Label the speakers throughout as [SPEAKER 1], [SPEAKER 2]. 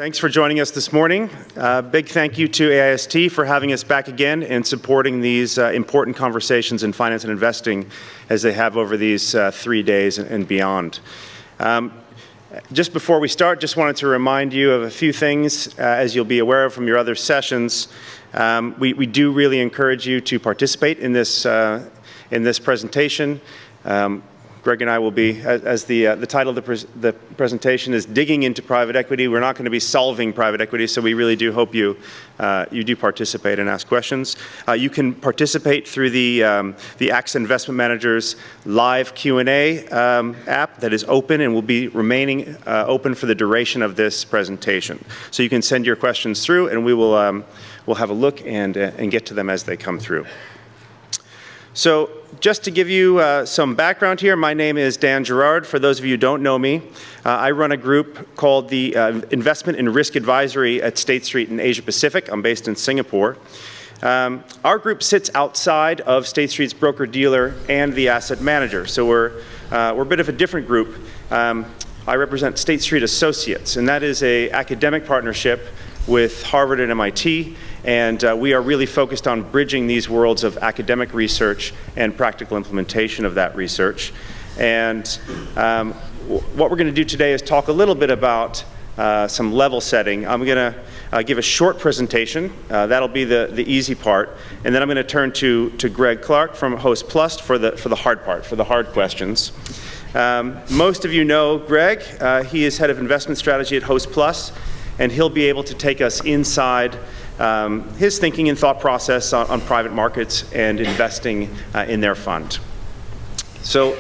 [SPEAKER 1] Thanks for joining us this morning. Big thank you to Aist for having us back again and supporting these important conversations in finance and investing as they have over these 3 days and beyond. Just before we start, just wanted to remind you of a few things, as you'll be aware of from your other sessions. We do really encourage you to participate in this presentation. Greg and I will be, as the title of the presentation is Digging into Private Equity. We're not going to be solving private equity, so we really do hope you do participate and ask questions. You can participate through the Aist Investment Manager's live Q&A app that is open and will be remaining open for the duration of this presentation. So you can send your questions through, and we'll have a look and get to them as they come through. So just to give you some background here, my name is Dan Gerard. For those of you who don't know me, I run a group called the Investment and Risk Advisory at State Street in Asia Pacific. I'm based in Singapore. Our group sits outside of State Street's broker-dealer and the asset manager. So we're a bit of a different group. I represent State Street Associates, and that is an academic partnership with Harvard and MIT. And we are really focused on bridging these worlds of academic research and practical implementation of that research. And what we're going to do today is talk a little bit about some level setting. I'm going to give a short presentation. That'll be the easy part. And then I'm going to turn to Greg Clark from Hostplus for the hard part, for the hard questions. Most of you know Greg. He is head of investment strategy at Hostplus, and he'll be able to take us inside his thinking and thought process on private markets and investing in their fund. So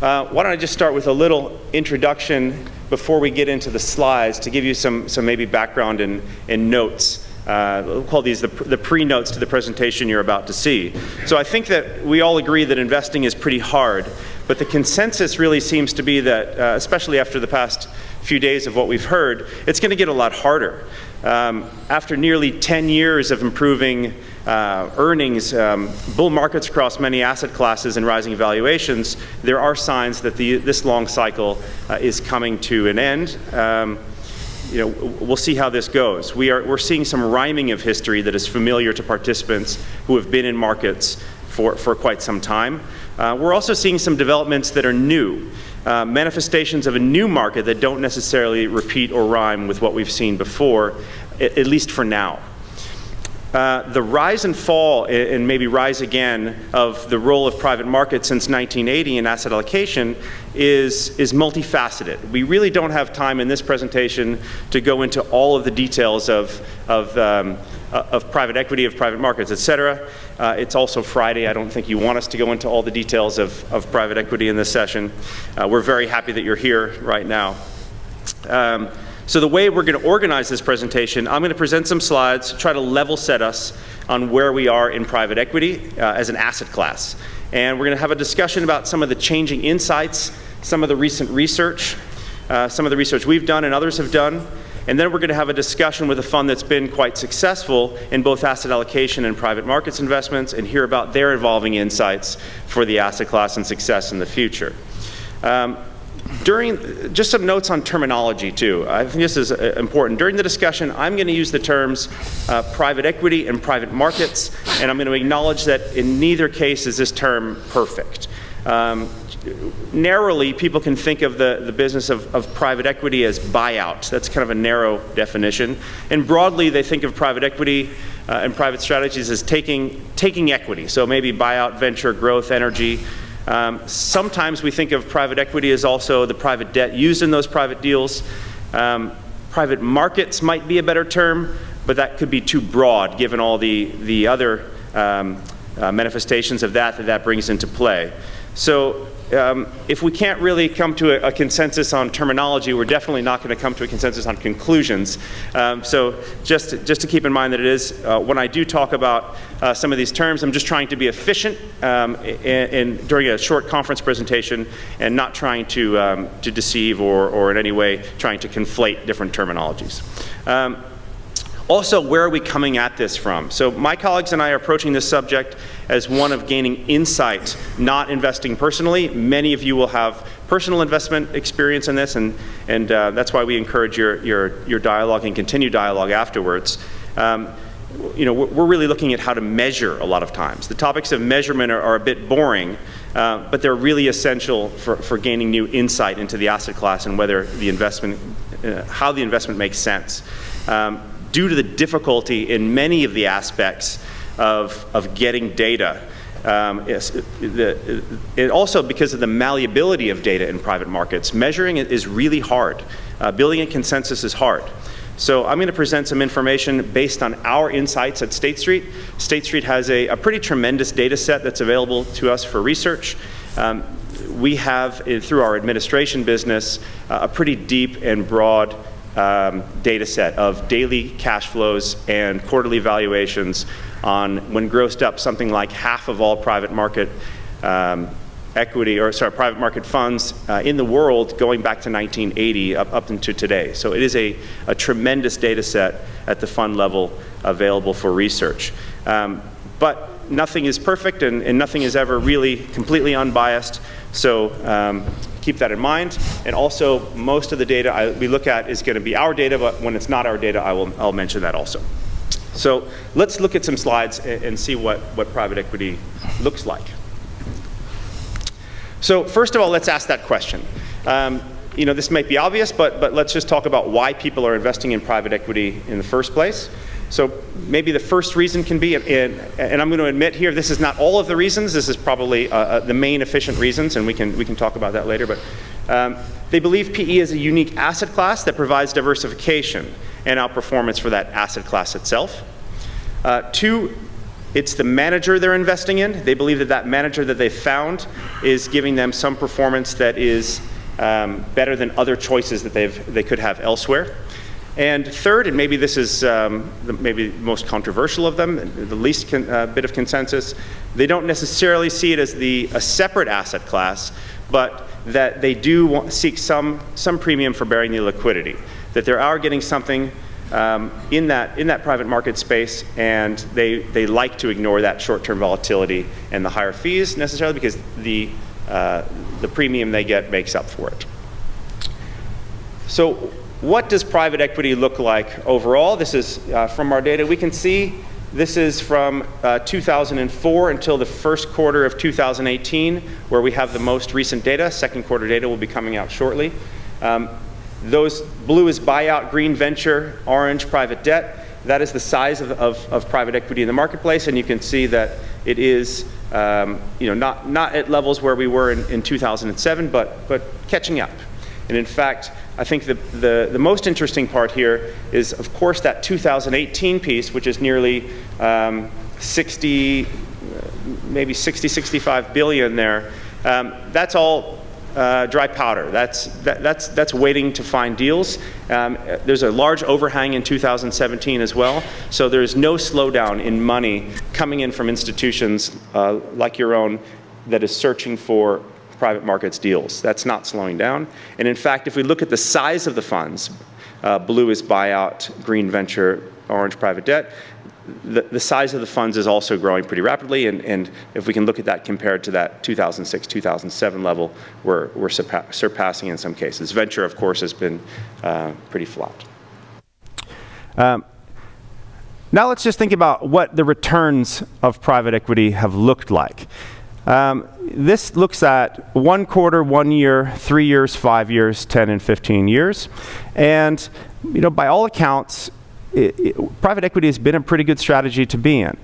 [SPEAKER 1] why don't I just start with a little introduction before we get into the slides to give you some maybe background and notes. We'll call these the pre-notes to the presentation you're about to see. So I think that we all agree that investing is pretty hard, but the consensus really seems to be that, especially after the past few days of what we've heard, it's going to get a lot harder. After nearly 10 years of improving earnings, bull markets across many asset classes and rising valuations, there are signs that this long cycle is coming to an end. We'll see how this goes. We're seeing some rhyming of history that is familiar to participants who have been in markets for quite some time. We're also seeing some developments that are new. Manifestations of a new market that don't necessarily repeat or rhyme with what we've seen before, at least for now. The rise and fall, and maybe rise again, of the role of private markets since 1980 in asset allocation is multifaceted. We really don't have time in this presentation to go into all of the details of private equity, of private markets, et cetera. It's also Friday. I don't think you want us to go into all the details of private equity in this session. We're very happy that you're here right now. So the way we're going to organize this presentation, I'm going to present some slides, try to level set us on where we are in private equity as an asset class. And we're going to have a discussion about some of the changing insights, some of the recent research, some of the research we've done and others have done. And then we're going to have a discussion with a fund that's been quite successful in both asset allocation and private markets investments, and hear about their evolving insights for the asset class and success in the future. Just some notes on terminology too. I think this is important. During the discussion, I'm going to use the terms private equity and private markets, and I'm going to acknowledge that in neither case is this term perfect. Narrowly, people can think of the business of private equity as buyout. That's kind of a narrow definition. And broadly, they think of private equity and private strategies as taking equity. So maybe buyout, venture, growth, energy. Sometimes we think of private equity as also the private debt used in those private deals. Private markets might be a better term, but that could be too broad given all the other manifestations of that brings into play. So if we can't really come to a consensus on terminology, we're definitely not going to come to a consensus on conclusions. So just to keep in mind that it is, when I do talk about some of these terms, I'm just trying to be efficient during a short conference presentation and not trying to deceive or in any way trying to conflate different terminologies. Also, where are we coming at this from? So my colleagues and I are approaching this subject as one of gaining insight, not investing personally. Many of you will have personal investment experience in this, and that's why we encourage your dialogue and continue dialogue afterwards. We're really looking at how to measure a lot of times. The topics of measurement are a bit boring, but they're really essential for gaining new insight into the asset class and whether the investment, how the investment makes sense. Due to the difficulty in many of the aspects of getting data, and also because of the malleability of data in private markets, measuring it is really hard. Building a consensus is hard. So I'm going to present some information based on our insights at State Street. State Street has a pretty tremendous data set that's available to us for research. We have, through our administration business, a pretty deep and broad data set of daily cash flows and quarterly valuations on, when grossed up, something like half of all private market private market funds in the world going back to 1980 up into today. So it is a tremendous data set at the fund level available for research. But nothing is perfect, and nothing is ever really completely unbiased. So keep that in mind. And also, most of the data we look at is going to be our data, but when it's not our data, I'll mention that also. So let's look at some slides and see what private equity looks like. So first of all, let's ask that question. This might be obvious, but let's just talk about why people are investing in private equity in the first place. So maybe the first reason can be, and I'm going to admit here, this is not all of the reasons. This is probably the main efficient reasons, and we can talk about that later. But they believe PE is a unique asset class that provides diversification and outperformance for that asset class itself. Two, it's the manager they're investing in. They believe that manager that they found is giving them some performance that is better than other choices that they could have elsewhere. And third, and maybe this is maybe the most controversial of them, the least bit of consensus, they don't necessarily see it as a separate asset class, but that they do seek some premium for bearing the liquidity, that they are getting something in that private market space, and they like to ignore that short-term volatility and the higher fees necessarily, because the premium they get makes up for it. So what does private equity look like overall? This is from our data. We can see this is from 2004 until the first quarter of 2018, where we have the most recent data. Second quarter data will be coming out shortly. Those blue is buyout, green venture, orange private debt. That is the size of private equity in the marketplace, and you can see that it is not at levels where we were in 2007, but catching up. And in fact, I think the most interesting part here is, of course, that 2018 piece, which is nearly 65 billion there. That's all dry powder. That's waiting to find deals. There's a large overhang in 2017 as well. So there's no slowdown in money coming in from institutions like your own that is searching for private markets deals. That's not slowing down. And in fact, if we look at the size of the funds, blue is buyout, green venture, orange private debt, the size of the funds is also growing pretty rapidly. And if we can look at that compared to that 2006, 2007 level, we're surpassing in some cases. Venture, of course, has been pretty flat. Now let's just think about what the returns of private equity have looked like. This looks at 1 quarter, 1 year, 3 years, 5 years, 10 and 15 years. And by all accounts, private equity has been a pretty good strategy to be in.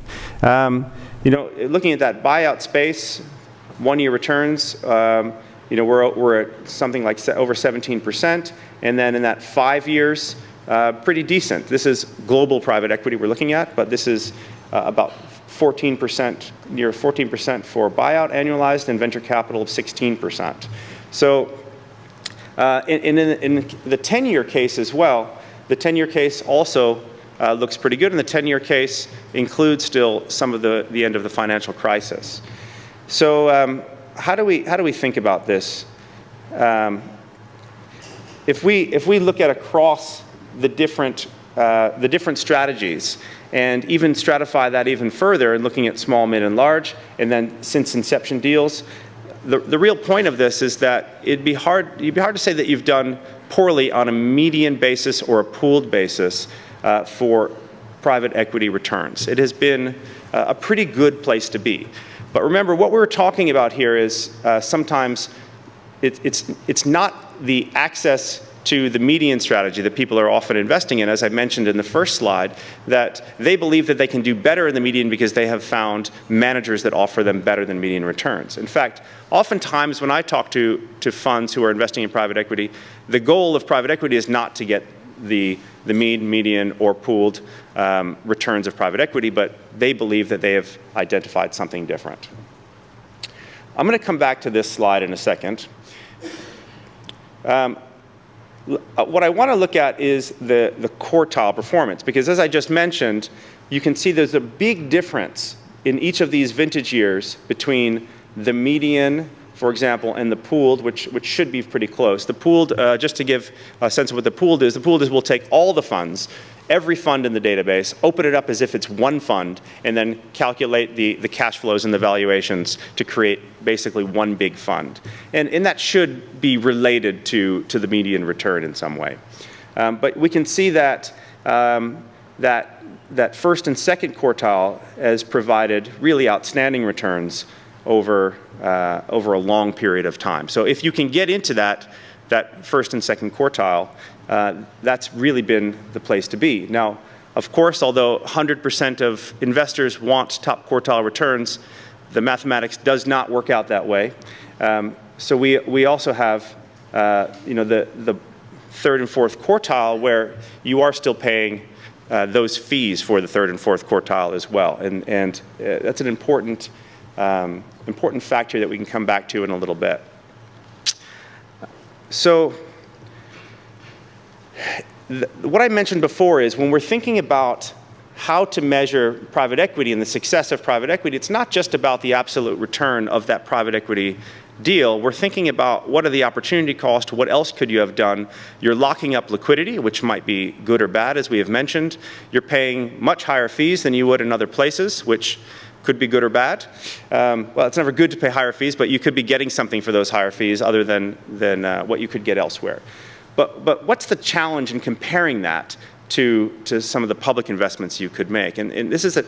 [SPEAKER 1] Looking at that buyout space, 1 year returns, we're at something like over 17%. And then in that 5 years, pretty decent. This is global private equity we're looking at, but this is about 14%, near 14% for buyout annualized, and venture capital of 16%. So in the 10-year case as well, the 10-year case also looks pretty good, and the 10-year case includes still some of the end of the financial crisis. So how do we think about this? If we look at across the different the different strategies and even stratify that even further and looking at small, mid, and large, and then since inception deals. The real point of this is that you'd be hard to say that you've done poorly on a median basis or a pooled basis for private equity returns. It has been a pretty good place to be. But remember, what we're talking about here is sometimes it's not the access to the median strategy that people are often investing in, as I mentioned in the first slide, that they believe that they can do better in the median because they have found managers that offer them better than median returns. In fact, oftentimes when I talk to funds who are investing in private equity, the goal of private equity is not to get the mean, median, or pooled returns of private equity, but they believe that they have identified something different. I'm going to come back to this slide in a second. What I want to look at is the quartile performance, because as I just mentioned, you can see there's a big difference in each of these vintage years between the median, for example, and the pooled, which should be pretty close. The pooled, just to give a sense of what the pooled is we'll take all the funds, every fund in the database, open it up as if it's one fund, and then calculate the cash flows and the valuations to create basically one big fund. And that should be related to the median return in some way. But we can see that that first and second quartile has provided really outstanding returns over a long period of time. So if you can get into that first and second quartile, that's really been the place to be. Now, of course, although 100% of investors want top quartile returns, the mathematics does not work out that way. So we also have the third and fourth quartile where you are still paying those fees for the third and fourth quartile as well, and that's an important factor that we can come back to in a little bit. So what I mentioned before is when we're thinking about how to measure private equity and the success of private equity, it's not just about the absolute return of that private equity deal. We're thinking about what are the opportunity costs, what else could you have done. You're locking up liquidity, which might be good or bad, as we have mentioned. You're paying much higher fees than you would in other places, which could be good or bad. Well, it's never good to pay higher fees, but you could be getting something for those higher fees other than what you could get elsewhere. But what's the challenge in comparing that to some of the public investments you could make? And this is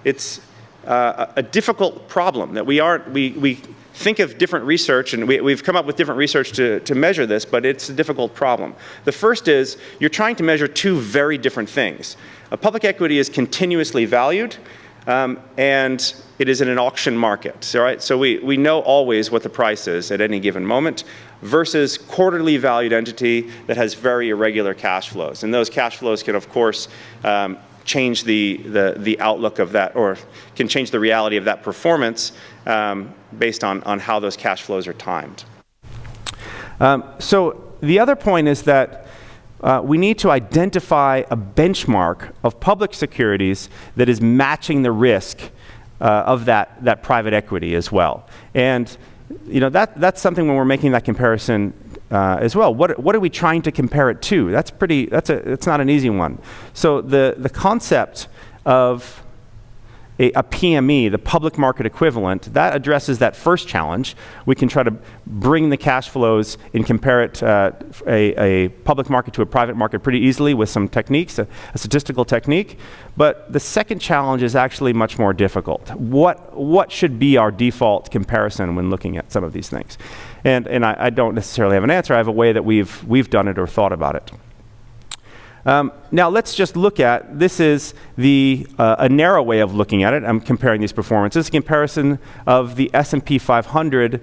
[SPEAKER 1] it's a difficult problem that we think of different research, and we've come up with different research to measure this, but it's a difficult problem. The first is you're trying to measure two very different things. A public equity is continuously valued, and it is in an auction market, right? So we know always what the price is at any given moment versus quarterly valued entity that has very irregular cash flows. And those cash flows can, of course, change the outlook of that, or can change the reality of that performance based on how those cash flows are timed. So the other point is that we need to identify a benchmark of public securities that is matching the risk of that private equity as well. And that's something when we're making that comparison as well. What are we trying to compare it to? It's not an easy one. So the concept of a PME, the public market equivalent, that addresses that first challenge. We can try to bring the cash flows and compare it a public market to a private market pretty easily with some techniques, a statistical technique. But the second challenge is actually much more difficult. What should be our default comparison when looking at some of these things? And I don't necessarily have an answer. I have a way that we've done it or thought about it. Now let's just look at, this is a narrow way of looking at it. I'm comparing these performances. Comparison of the S&P 500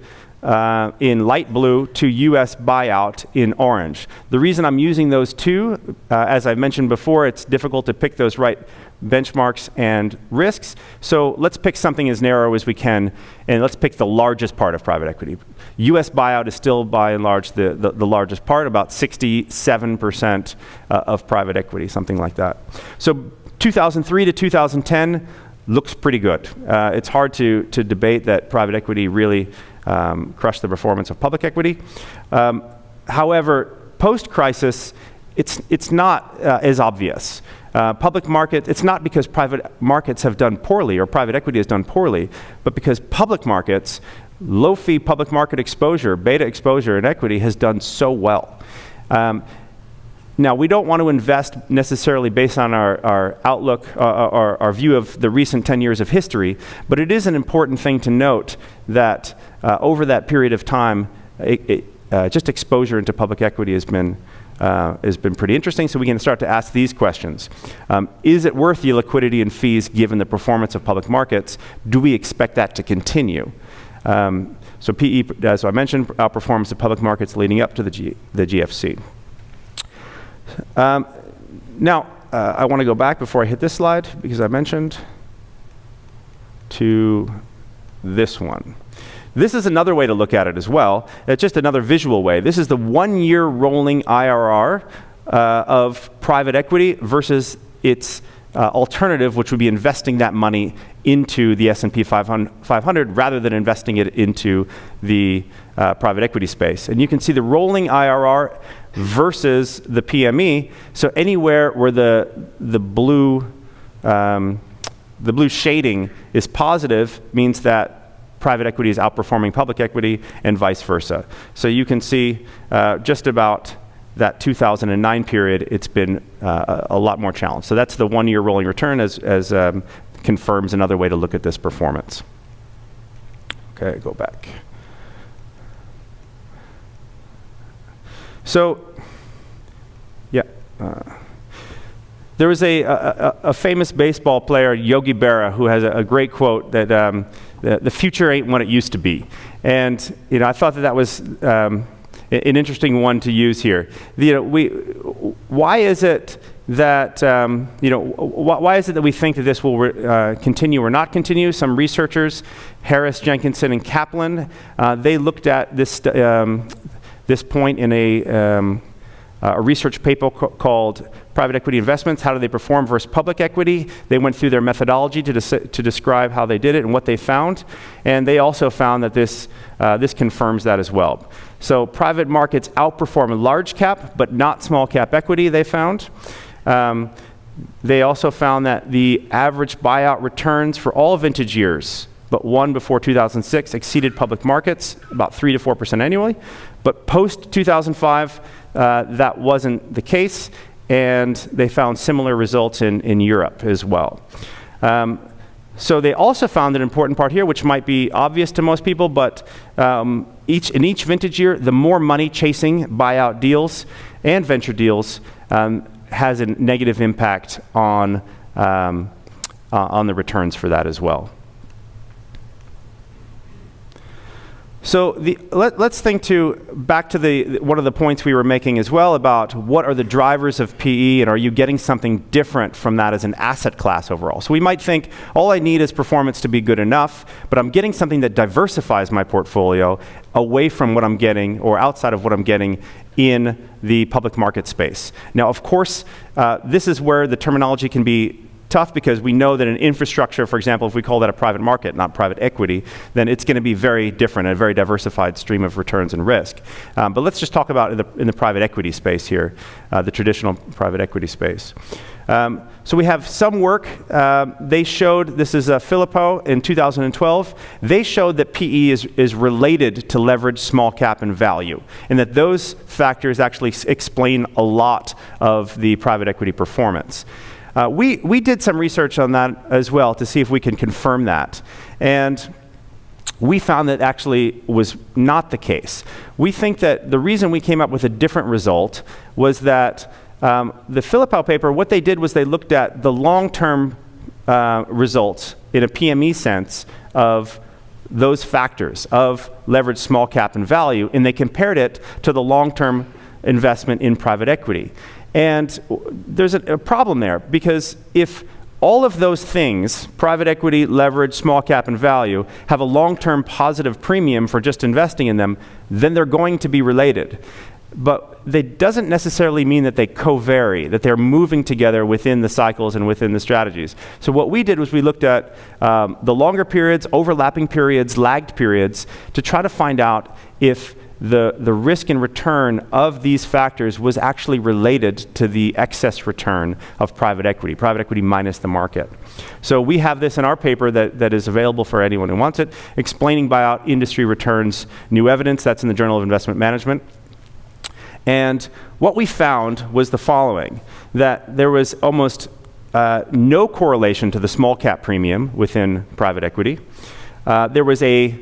[SPEAKER 1] in light blue to US buyout in orange. The reason I'm using those two, as I mentioned before, it's difficult to pick those right benchmarks and risks. So let's pick something as narrow as we can, and let's pick the largest part of private equity. US buyout is still by and large the largest part, about 67% of private equity, something like that. So 2003 to 2010 looks pretty good. It's hard to debate that private equity really crushed the performance of public equity. However, post-crisis,
[SPEAKER 2] it's not as obvious. Public market, it's not because private markets have done poorly or private equity has done poorly, but because public markets, low-fee public market exposure, beta exposure in equity has done so well. Now, we don't want to invest necessarily based on our outlook, our view of the recent 10 years of history, but it is an important thing to note that over that period of time, just exposure into public equity has been pretty interesting, so we can start to ask these questions. Is it worth the liquidity and fees given the performance of public markets? Do we expect that to continue? So PE, as I mentioned, outperforms the public markets leading up to the GFC. Now, I want to go back before I hit this slide, because I mentioned to this one. This is another way to look at it as well. It's just another visual way. This is the 1-year rolling IRR of private equity versus its alternative, which would be investing that money into the S&P 500 rather than investing it into the private equity space. And you can see the rolling IRR versus the PME. So anywhere where the blue shading is positive means that private equity is outperforming public equity and vice versa. So you can see just about that 2009 period, it's been a lot more challenged. So that's the 1-year rolling return as confirms another way to look at this performance. Okay, go back. So, yeah. There was a famous baseball player, Yogi Berra, who has a great quote that the future ain't what it used to be. And I thought that was an interesting one to use here. Why is it that why is it that we think that this will continue or not continue? Some researchers, Harris, Jenkinson, and Kaplan, they looked at this point in a research paper called Private Equity Investments, How Do They Perform versus Public Equity. They went through their methodology to describe how they did it and what they found. And they also found that this confirms that as well. So private markets outperform large cap, but not small cap equity, they found. They also found that the average buyout returns for all vintage years, but one before 2006, exceeded public markets about 3 to 4% annually. But post 2005, that wasn't the case, and they found similar results in Europe as well. So they also found an important part here, which might be obvious to most people, but in each vintage year, the more money chasing buyout deals and venture deals has a negative impact on the returns for that as well. So let's think back to one of the points we were making as well about what are the drivers of PE, and are you getting something different from that as an asset class overall? So we might think all I need is performance to be good enough, but I'm getting something that diversifies my portfolio away from what I'm getting or outside of what I'm getting in the public market space. Now, of course, this is where the terminology can be tough, because we know that in infrastructure, for example, if we call that a private market, not private equity, then it's going to be very different, a very diversified stream of returns and risk. But let's just talk about in the private equity space here, the traditional private equity space. So we have some work. They showed, this is Filippo in 2012, they showed that PE is related to leverage, small cap, and value, and that those factors actually explain a lot of the private equity performance. We did some research on that as well to see if we can confirm that. And we found that actually was not the case. We think that the reason we came up with a different result was that the Filippo paper, what they did was they looked at the long-term results in a PME sense of those factors of leverage, small cap, and value, and they compared it to the long-term investment in private equity. And there's a problem there, because if all of those things, private equity, leverage, small cap, and value, have a long-term positive premium for just investing in them, then they're going to be related. But that doesn't necessarily mean that they co-vary, that they're moving together within the cycles and within the strategies. So what we did was we looked at the longer periods, overlapping periods, lagged periods, to try to find out if the risk and return of these factors was actually related to the excess return of private equity minus the market. So we have this in our paper that is available for anyone who wants it, explaining buyout industry returns new evidence. That's in the Journal of Investment Management. And what we found was the following, that there was almost no correlation to the small cap premium within private equity. There was a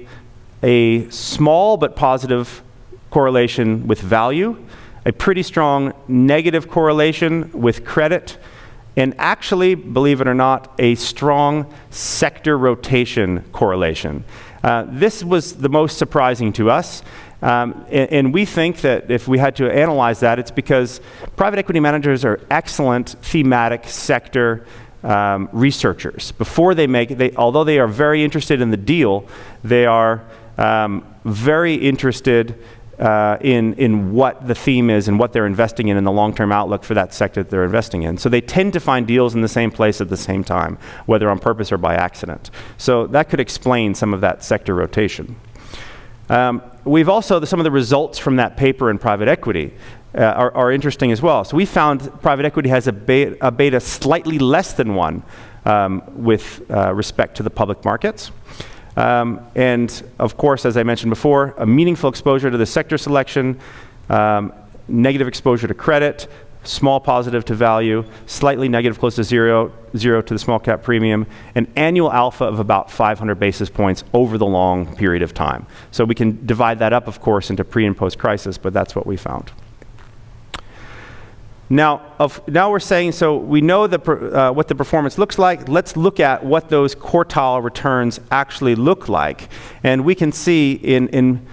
[SPEAKER 2] small but positive correlation with value, a pretty strong negative correlation with credit, and actually, believe it or not, a strong sector rotation correlation. This was the most surprising to us. And we think that if we had to analyze that, it's because private equity managers are excellent thematic sector researchers. Before although they are very interested in the deal, they are very interested in what the theme is and what they're investing in and the long-term outlook for that sector that they're investing in. So they tend to find deals in the same place at the same time, whether on purpose or by accident. So that could explain some of that sector rotation. We've also, some of the results from that paper in private equity are interesting as well. So we found private equity has a beta slightly less than 1 with respect to the public markets. And of course, as I mentioned before, a meaningful exposure to the sector selection, negative exposure to credit, small positive to value, slightly negative close to zero to the small cap premium, an annual alpha of about 500 basis points over the long period of time. So we can divide that up, of course, into pre and post crisis, but that's what we found. Now we're saying, so we know what the performance looks like. Let's look at what those quartile returns actually look like. And we can see in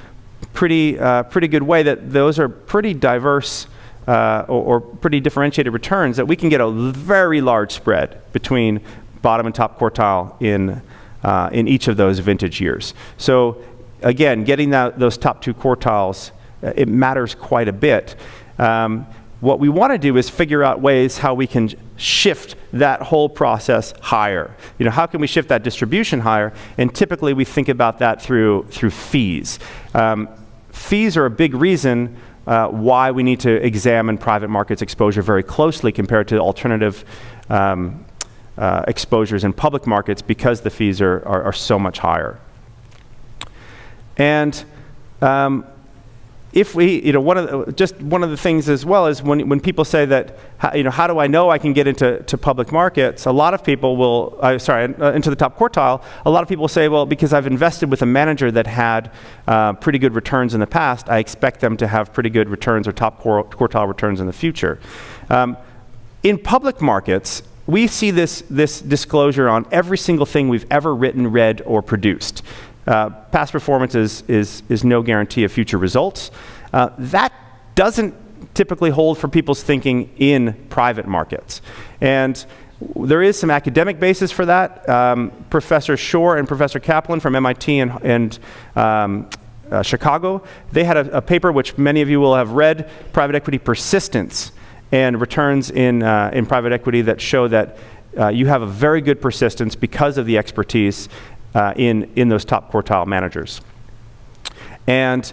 [SPEAKER 2] pretty good way that those are pretty diverse or pretty differentiated returns, that we can get a very large spread between bottom and top quartile in each of those vintage years. So again, getting those top 2 quartiles, it matters quite a bit. What we want to do is figure out ways how we can shift that whole process higher. How can we shift that distribution higher? And typically we think about that through fees. Fees are a big reason why we need to examine private markets exposure very closely compared to alternative exposures in public markets, because the fees are so much higher. And if we, one of the things as well is when people say that, how do I know I can get into public markets? A lot of people will, into the top quartile. A lot of people say, well, because I've invested with a manager that had pretty good returns in the past, I expect them to have pretty good returns or top quartile returns in the future. In public markets, we see this disclosure on every single thing we've ever written, read, or produced. Past performance is no guarantee of future results. That doesn't typically hold for people's thinking in private markets. And there is some academic basis for that. Professor Shore and Professor Kaplan from MIT and Chicago, they had a paper which many of you will have read, Private Equity Persistence and Returns in Private Equity, that show that you have a very good persistence because of the expertise in those top quartile managers. And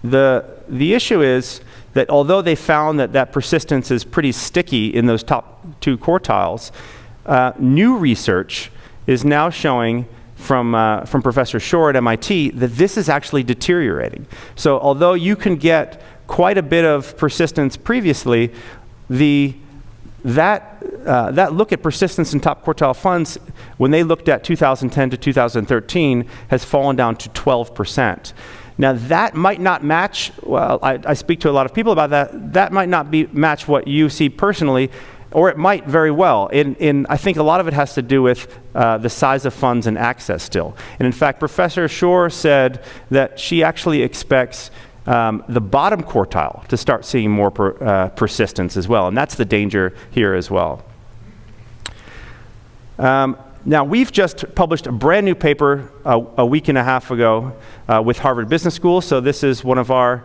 [SPEAKER 2] the issue is that although they found that persistence is pretty sticky in those top 2 quartiles, new research is now showing from Professor Shore at MIT that this is actually deteriorating. So although you can get quite a bit of persistence previously, that look at persistence in top quartile funds, when they looked at 2010 to 2013, has fallen down to 12%. Now that might not match, well, I speak to a lot of people about that might not match what you see personally, or it might very well. I think a lot of it has to do with the size of funds and access still. And in fact, Professor Shore said that she actually expects the bottom quartile to start seeing more persistence as well, and that's the danger here as well. Now, we've just published a brand new paper a week and a half ago with Harvard Business School. So this is one of our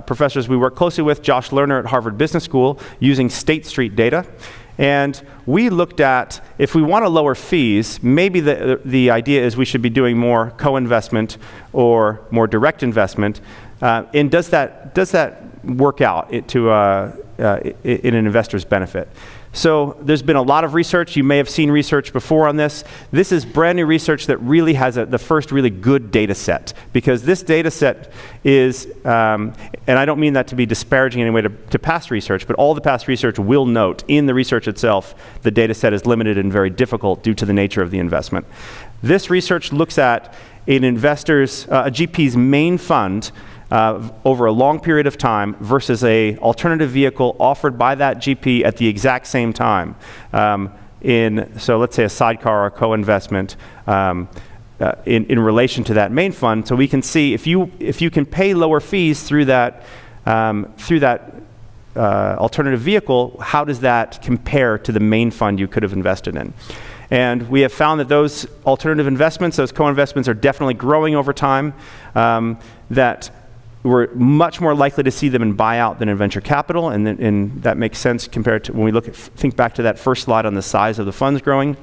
[SPEAKER 2] professors we work closely with, Josh Lerner at Harvard Business School, using State Street data. And we looked at, if we want to lower fees, maybe the idea is we should be doing more co-investment or more direct investment. And does that work out in an investor's benefit? So there's been a lot of research. You may have seen research before on this. This is brand new research that really has the first really good data set, because this data set is, and I don't mean that to be disparaging in any way to past research, but all the past research will note in the research itself, the data set is limited and very difficult due to the nature of the investment. This research looks at a GP's main fund over a long period of time versus a alternative vehicle offered by that GP at the exact same time. So let's say a sidecar or a co-investment in relation to that main fund. So we can see if you can pay lower fees through that alternative vehicle, how does that compare to the main fund you could have invested in? And we have found that those alternative investments, those co-investments, are definitely growing over time, that we're much more likely to see them in buyout than in venture capital, and that makes sense compared to when we think back to that first slide on the size of the funds growing.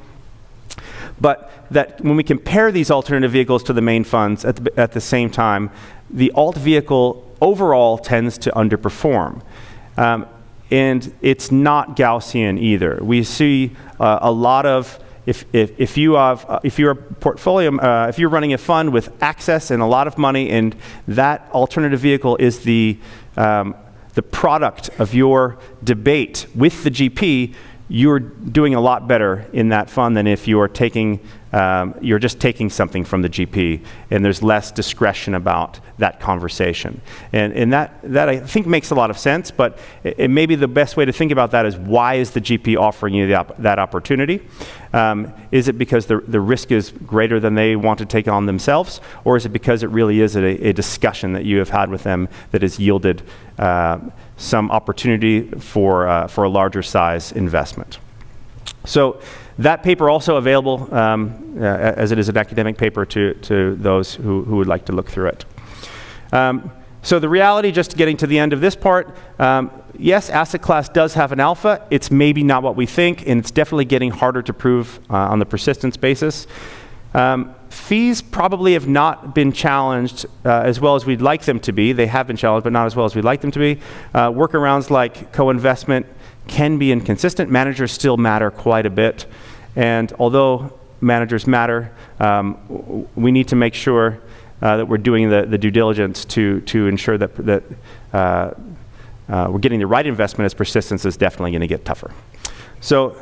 [SPEAKER 2] But that when we compare these alternative vehicles to the main funds at the same time, the alt vehicle overall tends to underperform. And it's not Gaussian either. We see a lot of, if you're a portfolio, if you're running a fund with access and a lot of money, and that alternative vehicle is the product of your debate with the GP, you're doing a lot better in that fund than if you're just taking something from the GP, and there's less discretion about that conversation. And that I think makes a lot of sense, but it may be the best way to think about that is, why is the GP offering you that opportunity? Is it because the risk is greater than they want to take on themselves, or is it because it really is a discussion that you have had with them that has yielded some opportunity for a larger size investment? So that paper also available as it is an academic paper to those who would like to look through it. So the reality, just getting to the end of this part, yes, asset class does have an alpha. It's maybe not what we think, and it's definitely getting harder to prove on the persistence basis. Fees probably have not been challenged as well as we'd like them to be. They have been challenged, but not as well as we'd like them to be. Workarounds like co-investment can be inconsistent. Managers still matter quite a bit. And although managers matter, we need to make sure that we're doing the due diligence to ensure that we're getting the right investment, as persistence is definitely going to get tougher. So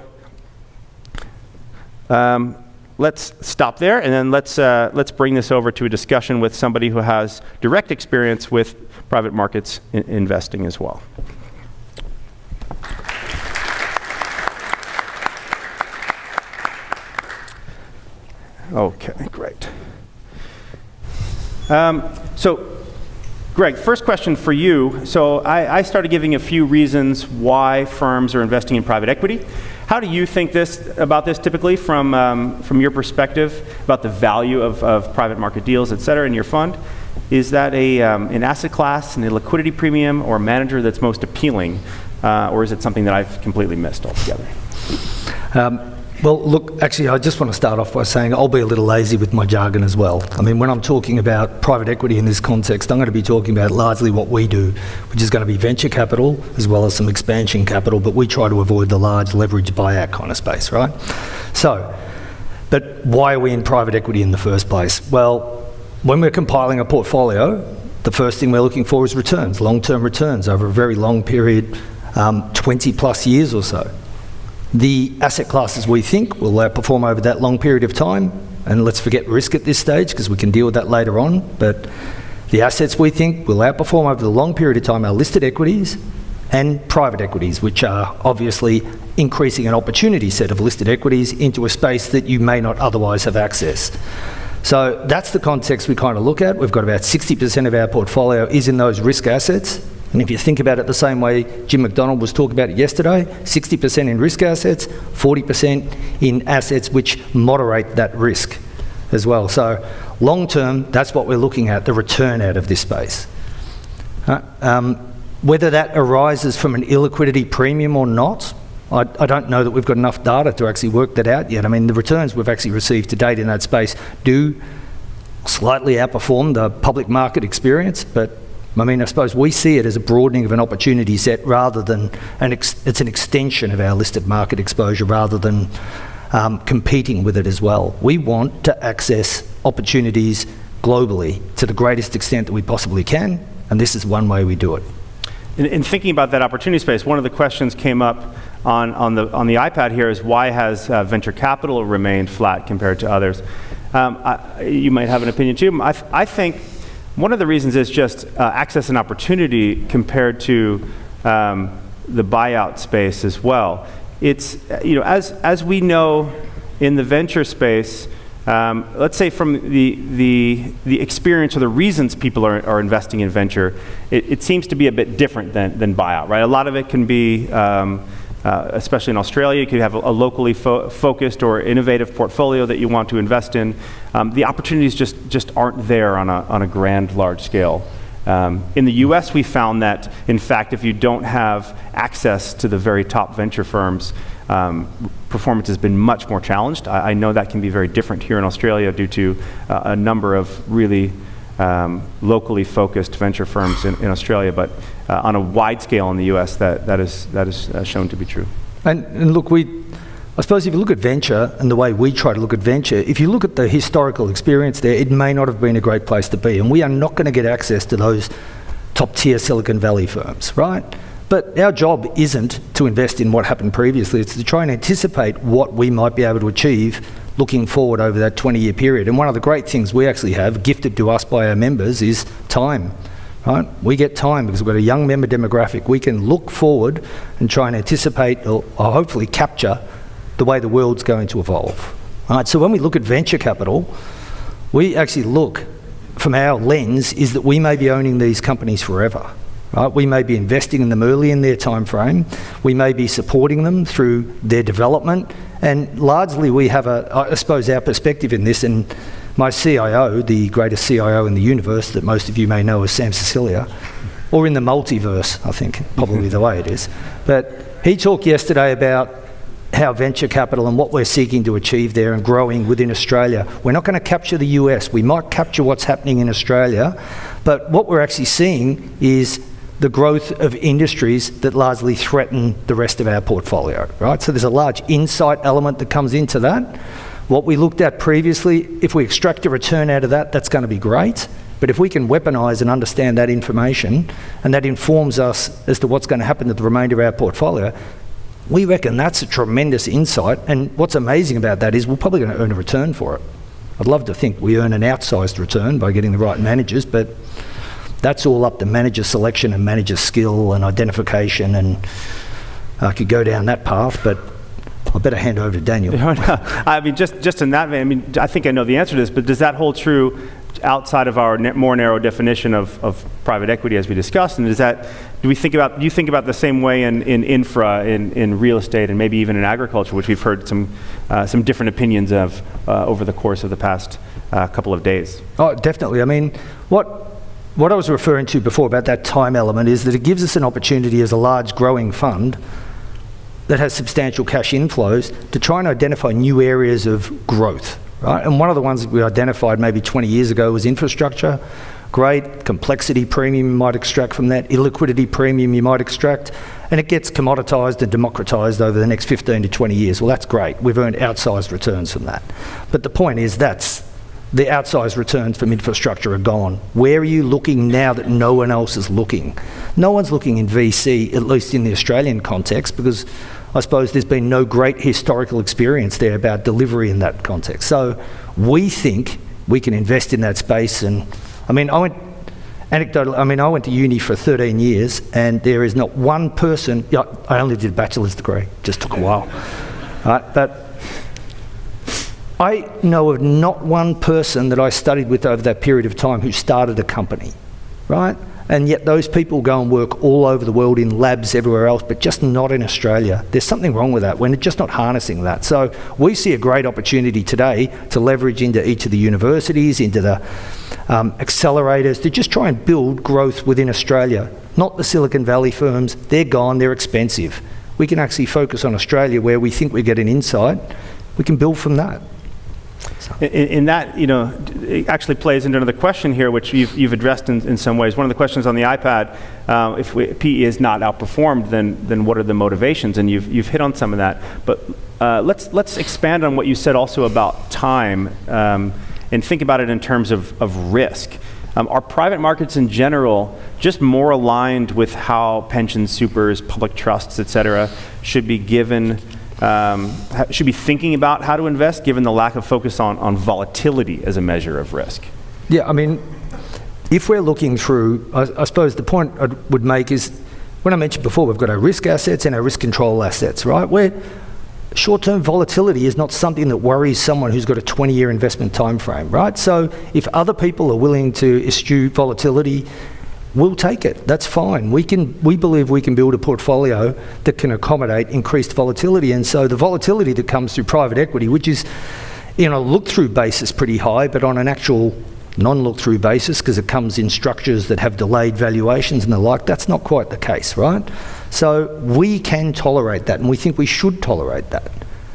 [SPEAKER 2] let's stop there, and then let's bring this over to a discussion with somebody who has direct experience with private markets investing as well. Okay, great. So, Greg, first question for you. So I started giving a few reasons why firms are investing in private equity. How do you think about this typically from your perspective, about the value of private market deals, et cetera, in your fund? Is that an asset class, an illiquidity premium, or a manager that's most appealing? Or is it something that I've completely missed altogether?
[SPEAKER 3] Well, look, actually, I just want to start off by saying I'll be a little lazy with my jargon as well. I mean, when I'm talking about private equity in this context, I'm going to be talking about largely what we do, which is going to be venture capital as well as some expansion capital, but we try to avoid the large leverage buyout kind of space, right? So, but why are we in private equity in the first place? Well, when we're compiling a portfolio, the first thing we're looking for is returns, long-term returns over a very long period, 20 plus years or so. The asset classes we think will outperform over that long period of time, and let's forget risk at this stage because we can deal with that later on, but the assets we think will outperform over the long period of time are listed equities and private equities, which are obviously increasing an opportunity set of listed equities into a space that you may not otherwise have access. So that's the context we kind of look at. We've got about 60% of our portfolio is in those risk assets. And if you think about it the same way Jim McDonald was talking about it yesterday, 60% in risk assets, 40% in assets which moderate that risk as well. So long term, that's what we're looking at, the return out of this space. Whether that arises from an illiquidity premium or not, I don't know that we've got enough data to actually work that out yet. I mean, the returns we've actually received to date in that space do slightly outperform the public market experience, but I mean, I suppose we see it as a broadening of an opportunity set rather than it's an extension of our listed market exposure rather than competing with it as well. We want to access opportunities globally to the greatest extent that we possibly can, and this is one way we do it.
[SPEAKER 2] In thinking about that opportunity space, one of the questions came up on the iPad here is why has venture capital remained flat compared to others? You might have an opinion too. I think one of the reasons is just access and opportunity compared to the buyout space as well. It's, as we know in the venture space, let's say from the experience or the reasons people are investing in venture, it seems to be a bit different than buyout, right? A lot of it can be, especially in Australia, you could have a locally focused or innovative portfolio that you want to invest in. The opportunities just aren't there on a grand, large scale. In the US, we found that, in fact, if you don't have access to the very top venture firms, performance has been much more challenged. I know that can be very different here in Australia due to a number of really locally focused venture firms in Australia, but on a wide scale in the US, that is shown to be true.
[SPEAKER 3] And look, I suppose if you look at venture and the way we try to look at venture, if you look at the historical experience there, it may not have been a great place to be, and we are not going to get access to those top-tier Silicon Valley firms, right? But our job isn't to invest in what happened previously, it's to try and anticipate what we might be able to achieve looking forward over that 20-year period. And one of the great things we actually have, gifted to us by our members, is time, right? We get time because we've got a young member demographic. We can look forward and try and anticipate or hopefully capture the way the world's going to evolve. Right? So when we look at venture capital, we actually look from our lens is that we may be owning these companies forever. Right? We may be investing in them early in their time frame. We may be supporting them through their development. And largely we have I suppose our perspective in this, and my CIO, the greatest CIO in the universe that most of you may know as Sam Cecilia, or in the multiverse, I think, probably the way it is. But he talked yesterday about how venture capital and what we're seeking to achieve there and growing within Australia. We're not going to capture the US. We might capture what's happening in Australia, but what we're actually seeing is the growth of industries that largely threaten the rest of our portfolio, right? So there's a large insight element that comes into that. What we looked at previously, if we extract a return out of that, that's going to be great. But if we can weaponise and understand that information, and that informs us as to what's going to happen to the remainder of our portfolio, we reckon that's a tremendous insight. And what's amazing about that is we're probably going to earn a return for it. I'd love to think we earn an outsized return by getting the right managers, but that's all up to manager selection and manager skill and identification, and I could go down that path, but I better hand over to Daniel.
[SPEAKER 2] I mean, just in that vein, I mean, I think I know the answer to this, but does that hold true outside of our more narrow definition of private equity as we discussed? And do you think about the same way in infra, in real estate, and maybe even in agriculture, which we've heard some different opinions of over the course of the past couple of days?
[SPEAKER 3] Oh, definitely. I mean, what I was referring to before about that time element is that it gives us an opportunity as a large growing fund that has substantial cash inflows to try and identify new areas of growth, right? And one of the ones that we identified maybe 20 years ago was infrastructure. Great complexity premium you might extract from that, illiquidity premium you might extract, and it gets commoditised and democratised over the next 15 to 20 years. Well, that's great. We've earned outsized returns from that. But the point is the outsized returns from infrastructure are gone. Where are you looking now that no one else is looking? No one's looking in VC, at least in the Australian context, because I suppose there's been no great historical experience there about delivery in that context. So we think we can invest in that space. And I mean, I went to uni for 13 years, and there is not one person, I only did a bachelor's degree, just took a while. But I know of not one person that I studied with over that period of time who started a company, right? And yet those people go and work all over the world in labs everywhere else, but just not in Australia. There's something wrong with that. We're just not harnessing that. So we see a great opportunity today to leverage into each of the universities, into the accelerators, to just try and build growth within Australia. Not the Silicon Valley firms. They're gone. They're expensive. We can actually focus on Australia where we think we get an insight. We can build from that.
[SPEAKER 2] In that, it actually plays into another question here, which you've addressed in some ways. One of the questions on the iPad, if PE is not outperformed, then what are the motivations? And you've hit on some of that. But let's expand on what you said also about time, and think about it in terms of risk. Are private markets in general just more aligned with how pensions, supers, public trusts, et cetera, should be given? Should be thinking about how to invest, given the lack of focus on volatility as a measure of risk?
[SPEAKER 3] Yeah, I mean, if we're looking through, I suppose the point I would make is, when I mentioned before, we've got our risk assets and our risk control assets, right? Where short-term volatility is not something that worries someone who's got a 20-year investment time frame, right? So if other people are willing to eschew volatility, we'll take it. That's fine. We believe we can build a portfolio that can accommodate increased volatility. And so the volatility that comes through private equity, which is, on a look-through basis pretty high, but on an actual non-look-through basis, because it comes in structures that have delayed valuations and the like, that's not quite the case, right? So we can tolerate that, and we think we should tolerate that.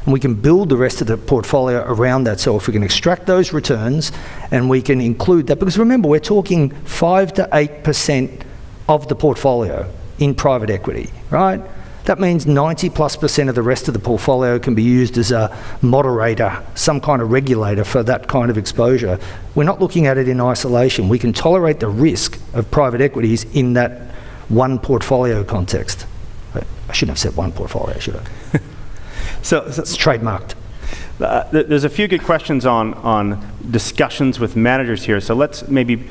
[SPEAKER 3] And we can build the rest of the portfolio around that. So if we can extract those returns and we can include that, because remember, we're talking 5 to 8% of the portfolio in private equity, right? That means 90+% of the rest of the portfolio can be used as a moderator, some kind of regulator for that kind of exposure. We're not looking at it in isolation. We can tolerate the risk of private equities in that one portfolio context. I shouldn't have said one portfolio, should I? So it's trademarked.
[SPEAKER 2] There's a few good questions on discussions with managers here. So let's maybe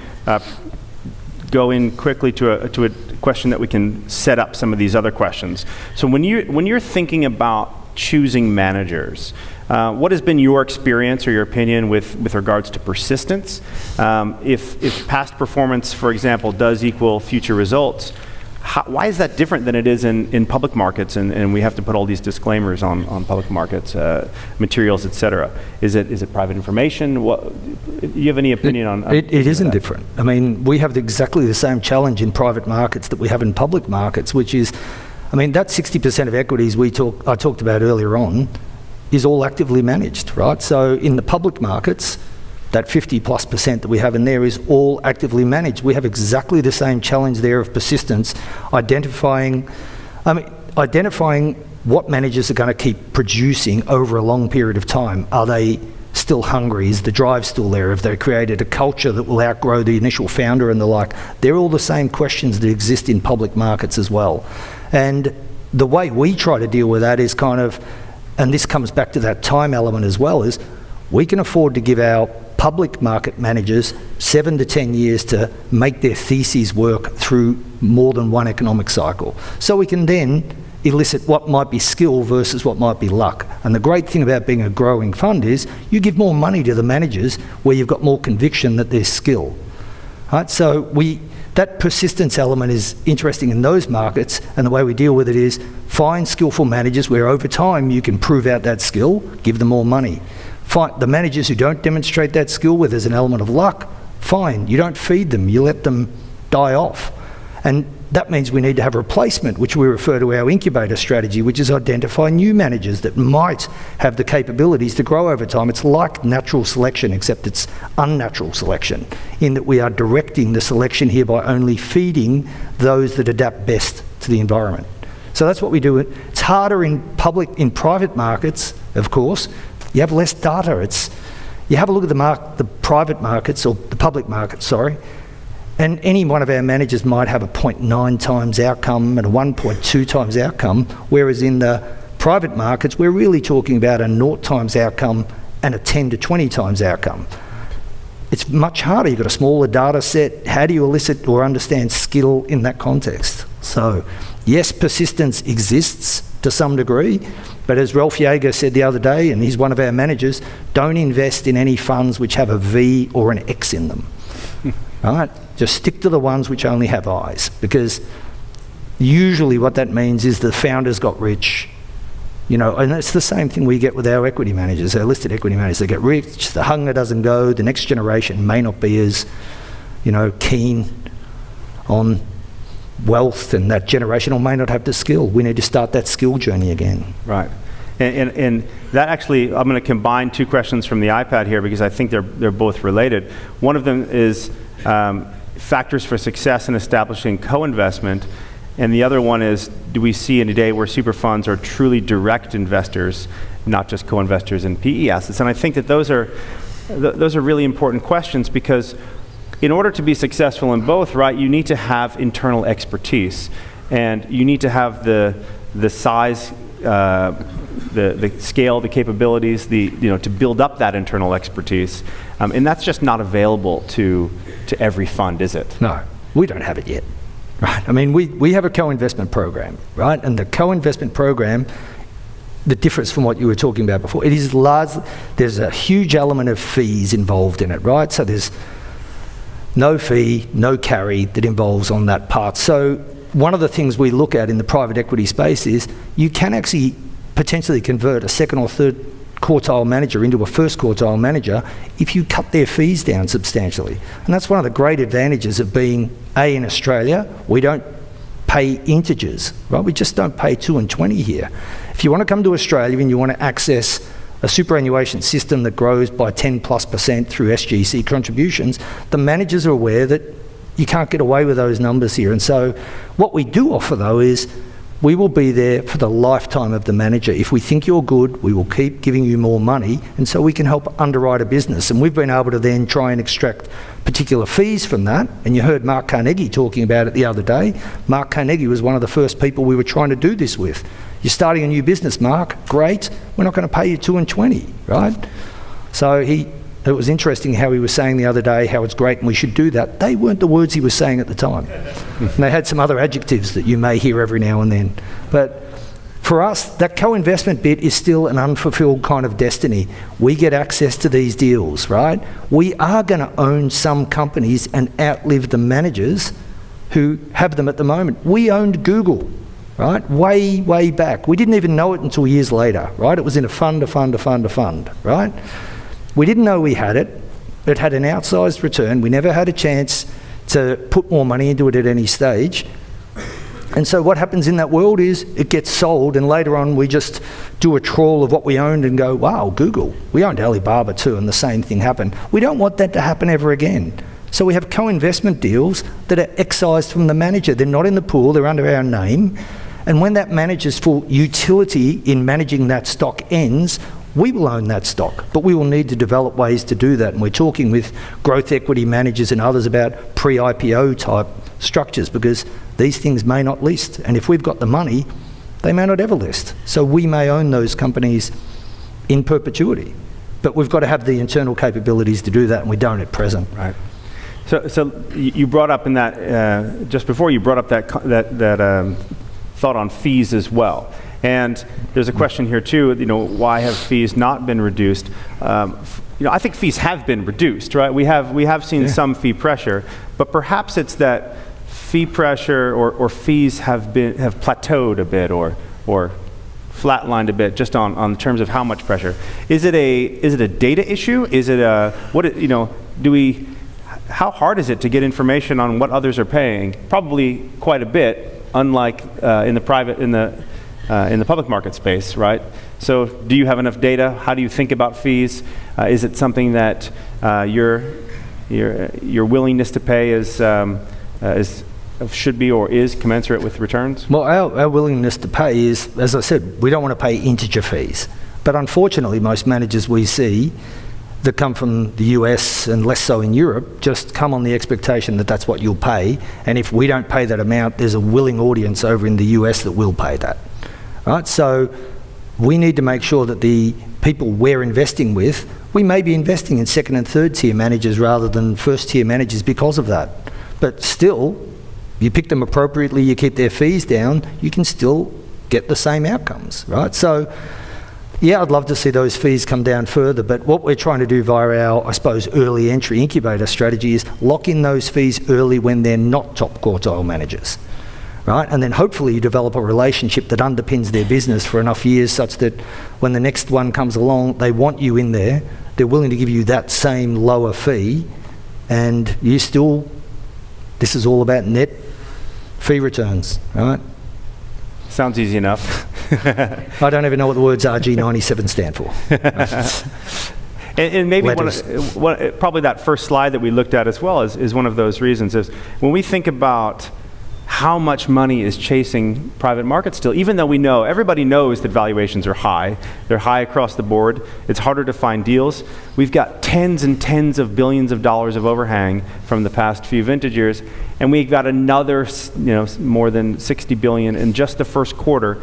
[SPEAKER 2] go in quickly to a question that we can set up some of these other questions. So when you're thinking about choosing managers, what has been your experience or your opinion with regards to persistence? If past performance, for example, does equal future results, why is that different than it is in public markets? And we have to put all these disclaimers on public markets, materials, et cetera. Is it private information? Do you have any opinion on
[SPEAKER 3] it isn't different. I mean, we have exactly the same challenge in private markets that we have in public markets, which is, I mean, that 60% of equities I talked about earlier on is all actively managed, right? So in the public markets, that 50+% that we have in there is all actively managed. We have exactly the same challenge there of persistence, identifying what managers are going to keep producing over a long period of time. Are they still hungry? Is the drive still there? Have they created a culture that will outgrow the initial founder and the like? They're all the same questions that exist in public markets as well. And the way we try to deal with that is kind of, and this comes back to that time element as well, is we can afford to give our public market managers 7 to 10 years to make their theses work through more than one economic cycle. So we can then elicit what might be skill versus what might be luck. And the great thing about being a growing fund is you give more money to the managers where you've got more conviction that there's skill. Right? So that persistence element is interesting in those markets, and the way we deal with it is find skillful managers where over time you can prove out that skill, give them more money. Find the managers who don't demonstrate that skill, where there's an element of luck, fine, you don't feed them, you let them die off. And that means we need to have a replacement, which we refer to our incubator strategy, which is identify new managers that might have the capabilities to grow over time. It's like natural selection, except it's unnatural selection, in that we are directing the selection here by only feeding those that adapt best to the environment. So that's what we do. It's harder in private markets, of course. You have less data. You have a look at the private markets, or the public markets, sorry, and any one of our managers might have a 0.9 times outcome and a 1.2 times outcome, whereas in the private markets, we're really talking about a 0 times outcome and a 10 to 20 times outcome. It's much harder. You've got a smaller data set. How do you elicit or understand skill in that context? So, yes, persistence exists to some degree, but as Ralph Yeager said the other day, and he's one of our managers, don't invest in any funds which have a V or an X in them. Right? Just stick to the ones which only have I's, because usually what that means is the founders got rich, and it's the same thing we get with our equity managers, our listed equity managers. They get rich, the hunger doesn't go, the next generation may not be as, keen on wealth, and that generation or may not have the skill. We need to start that skill journey again.
[SPEAKER 2] Right. And that actually, I'm going to combine two questions from the iPad here because I think they're both related. One of them is factors for success in establishing co-investment, and the other one is, do we see in a day where super funds are truly direct investors, not just co-investors in PE assets? And I think that those are really important questions, because in order to be successful in both, right, you need to have internal expertise, and you need to have the size, the scale, the capabilities, to build up that internal expertise, and that's just not available to every fund, is it?
[SPEAKER 3] No, we don't have it yet. Right. I mean, we have a co-investment program, right? And the co-investment program, that differs from what you were talking about before. It is large. There's a huge element of fees involved in it, right? So there's no fee, no carry that involves on that part. So one of the things we look at in the private equity space is you can actually potentially convert a second or third quartile manager into a first quartile manager if you cut their fees down substantially. And that's one of the great advantages of being in Australia. We don't pay integers, right? We just don't pay 2 and 20 here. If you want to come to Australia and you want to access a superannuation system that grows by 10+% through SGC contributions, the managers are aware that you can't get away with those numbers here. And so what we do offer, though, is we will be there for the lifetime of the manager. If we think you're good, we will keep giving you more money, and so we can help underwrite a business. And we've been able to then try and extract particular fees from that. And you heard Mark Carnegie talking about it the other day. Mark Carnegie was one of the first people we were trying to do this with. You're starting a new business, Mark. Great. We're not going to pay you 2 and 20, right? So it was interesting how he was saying the other day how it's great and we should do that. They weren't the words he was saying at the time. And they had some other adjectives that you may hear every now and then. But for us, that co-investment bit is still an unfulfilled kind of destiny. We get access to these deals, right? We are going to own some companies and outlive the managers who have them at the moment. We owned Google, right? Way back. We didn't even know it until years later, right? It was in a fund, right? We didn't know we had it. It had an outsized return. We never had a chance to put more money into it at any stage. And so what happens in that world is it gets sold, and later on we just do a trawl of what we owned and go, wow, Google. We owned Alibaba too, and the same thing happened. We don't want that to happen ever again. So we have co-investment deals that are excised from the manager. They're not in the pool, they're under our name. And when that manager's full utility in managing that stock ends, we will own that stock, but we will need to develop ways to do that. And we're talking with growth equity managers and others about pre-IPO type structures, because these things may not list. And if we've got the money, they may not ever list. So we may own those companies in perpetuity. But we've got to have the internal capabilities to do that, and we don't at present.
[SPEAKER 2] Right. So you brought up in that, just before you brought up that thought on fees as well. And there's a question here too, why have fees not been reduced? I think fees have been reduced, right? We have seen some fee pressure, but perhaps it's that fee pressure or fees have plateaued a bit or flatlined a bit just on terms of how much pressure. Is it a data issue? Is it how hard is it to get information on what others are paying? Probably quite a bit, unlike in the public market space, right? So do you have enough data? How do you think about fees? Is it something that your willingness to pay should be or is commensurate with returns?
[SPEAKER 3] Well, our willingness to pay is, as I said, we don't want to pay integer fees. But unfortunately, most managers we see that come from the US and less so in Europe just come on the expectation that that's what you'll pay. And if we don't pay that amount, there's a willing audience over in the US that will pay that. Right? So we need to make sure that the people we're investing with, we may be investing in second and third tier managers rather than first tier managers because of that. But still, you pick them appropriately, you keep their fees down, you can still get the same outcomes, right? So yeah, I'd love to see those fees come down further, but what we're trying to do via our, I suppose, early entry incubator strategy is lock in those fees early when they're not top quartile managers. Right? And then hopefully you develop a relationship that underpins their business for enough years such that when the next one comes along, they want you in there, they're willing to give you that same lower fee, and this is all about net fee returns, right?
[SPEAKER 2] Sounds easy enough.
[SPEAKER 3] I don't even know what the words RG97 stand for.
[SPEAKER 2] And maybe
[SPEAKER 3] Letters.
[SPEAKER 2] probably that first slide that we looked at as well is one of those reasons. Is when we think about how much money is chasing private markets still, even though everybody knows that valuations are high. They're high across the board. It's harder to find deals. We've got tens and tens of billions of dollars of overhang from the past few vintage years, and we've got another, more than 60 billion in just the first quarter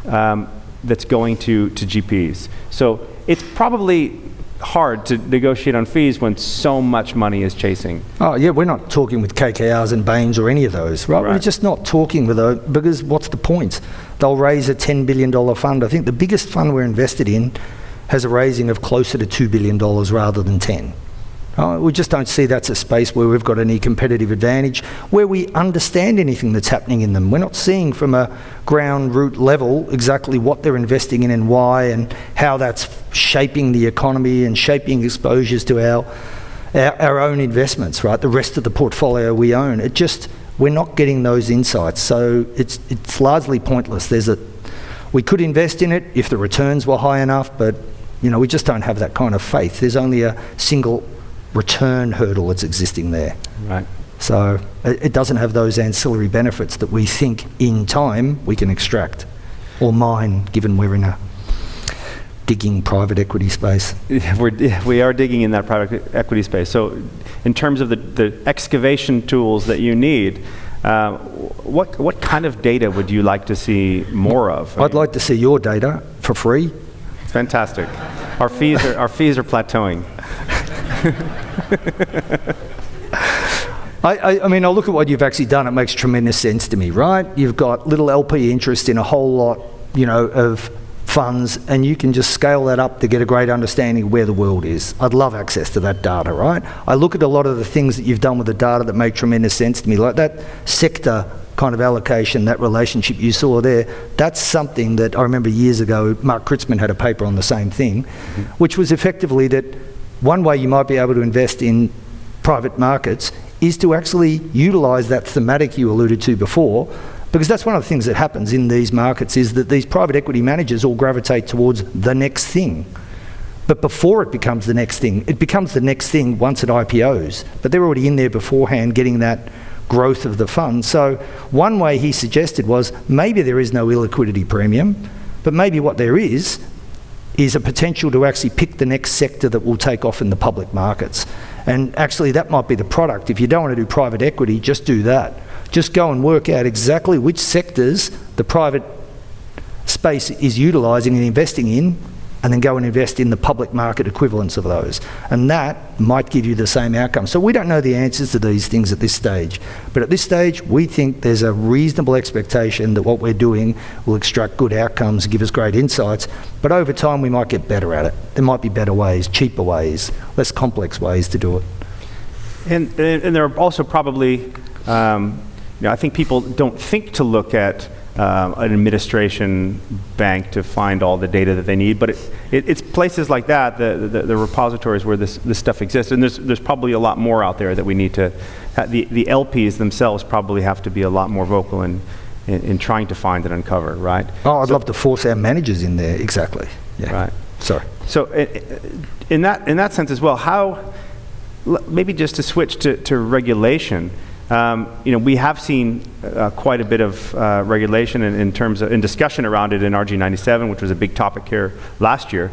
[SPEAKER 2] that's going to GPs. So it's probably hard to negotiate on fees when so much money is chasing.
[SPEAKER 3] Oh yeah, we're not talking with KKRs and Bains or any of those, right? We're just not talking with those, because what's the point? They'll raise a $10 billion fund. I think the biggest fund we're invested in has a raising of closer to $2 billion rather than 10. We just don't see that's a space where we've got any competitive advantage, where we understand anything that's happening in them. We're not seeing from a ground root level exactly what they're investing in and why, and how that's shaping the economy and shaping exposures to our own investments, right? The rest of the portfolio we own. We're not getting those insights. So it's largely pointless. We could invest in it if the returns were high enough, but we just don't have that kind of faith. There's only a single return hurdle that's existing there.
[SPEAKER 2] Right.
[SPEAKER 3] So it doesn't have those ancillary benefits that we think in time we can extract or mine, given we're in a digging private equity space.
[SPEAKER 2] We are digging in that private equity space. So in terms of the excavation tools that you need, what kind of data would you like to see more of?
[SPEAKER 3] I'd like to see your data for free.
[SPEAKER 2] Fantastic. Our fees are plateauing.
[SPEAKER 3] I mean, I look at what you've actually done. It makes tremendous sense to me, right? You've got little LP interest in a whole lot, of funds, and you can just scale that up to get a great understanding of where the world is. I'd love access to that data, right? I look at a lot of the things that you've done with the data that make tremendous sense to me, like that sector kind of allocation, that relationship you saw there. That's something that I remember years ago, Mark Kritzman had a paper on the same thing, which was effectively that one way you might be able to invest in private markets is to actually utilise that thematic you alluded to before, because that's one of the things that happens in these markets, is that these private equity managers all gravitate towards the next thing. But before it becomes the next thing, it becomes the next thing once it IPOs. But they're already in there beforehand getting that growth of the fund. So one way he suggested was maybe there is no illiquidity premium, but maybe what there is a potential to actually pick the next sector that will take off in the public markets. And actually that might be the product. If you don't want to do private equity, just do that. Just go and work out exactly which sectors the private space is utilising and investing in, and then go and invest in the public market equivalents of those. And that might give you the same outcome. So we don't know the answers to these things at this stage. But at this stage, we think there's a reasonable expectation that what we're doing will extract good outcomes, give us great insights. But over time, we might get better at it. There might be better ways, cheaper ways, less complex ways to do it.
[SPEAKER 2] And there are also probably, I think people don't think to look at an administration bank to find all the data that they need, but it's places like that, the repositories where this stuff exists, and there's probably a lot more out there that we need to. The LPs themselves probably have to be a lot more vocal in trying to find and uncover, right?
[SPEAKER 3] Oh, I'd love to force our managers in there. Exactly. Yeah.
[SPEAKER 2] Right.
[SPEAKER 3] Sorry.
[SPEAKER 2] So in that sense as well, how maybe just to switch to regulation. We have seen quite a bit of regulation in terms of discussion around it in RG97, which was a big topic here last year.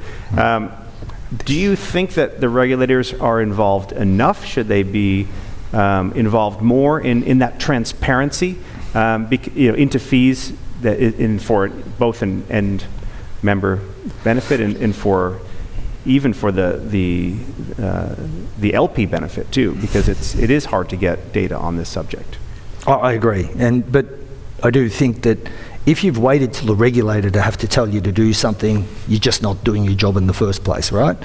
[SPEAKER 2] Do you think that the regulators are involved enough? Should they be involved more in that transparency into fees for both an end member benefit and for even for the LP benefit too, because it is hard to get data on this subject.
[SPEAKER 3] I agree, but I do think that if you've waited till the regulator to have to tell you to do something, you're just not doing your job in the first place, right?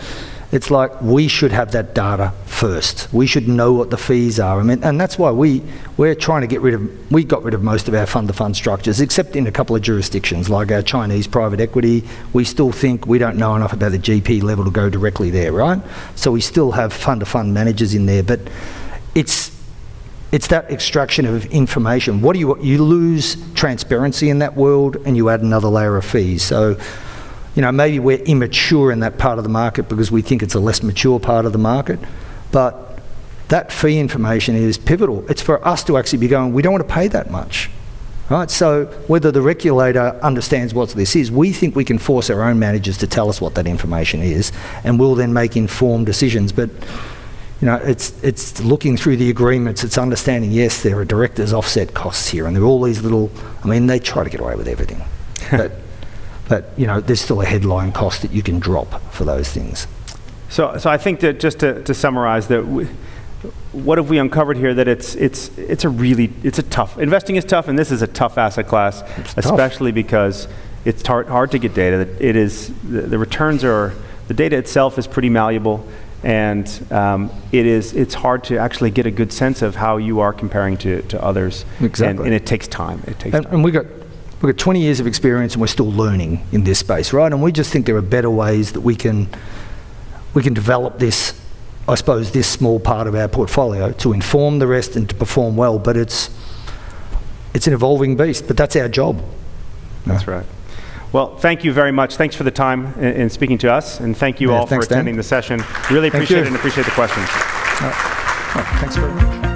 [SPEAKER 3] It's like we should have that data first. We should know what the fees are. I mean, and that's why we're trying to we got rid of most of our fund-to-fund structures, except in a couple of jurisdictions, like our Chinese private equity. We still think we don't know enough about the GP level to go directly there, right? So we still have fund-to-fund managers in there, but it's that extraction of information. What do you lose transparency in that world, and you add another layer of fees. So, maybe we're immature in that part of the market because we think it's a less mature part of the market, but that fee information is pivotal. It's for us to actually be going, we don't want to pay that much, right? So whether the regulator understands what this is, we think we can force our own managers to tell us what that information is, and we'll then make informed decisions. But it's looking through the agreements, it's understanding, yes, there are directors' offset costs here, and there are all these little, they try to get away with everything. But there's still a headline cost that you can drop for those things.
[SPEAKER 2] So I think that just to summarize that, what have we uncovered here? That it's a tough, investing is tough, and this is a tough asset class, especially because it's hard to get data. The returns are, the data itself is pretty malleable, and it's hard to actually get a good sense of how you are comparing to others.
[SPEAKER 3] Exactly.
[SPEAKER 2] And it takes time.
[SPEAKER 3] And we've got 20 years of experience, and we're still learning in this space, right? And we just think there are better ways that we can develop this, I suppose, this small part of our portfolio to inform the rest and to perform well. But it's an evolving beast, but that's our job.
[SPEAKER 2] That's right. Well, thank you very much. Thanks for the time in speaking to us, and thank you all for attending the session. Really appreciate it and appreciate the questions.
[SPEAKER 3] Thanks very much.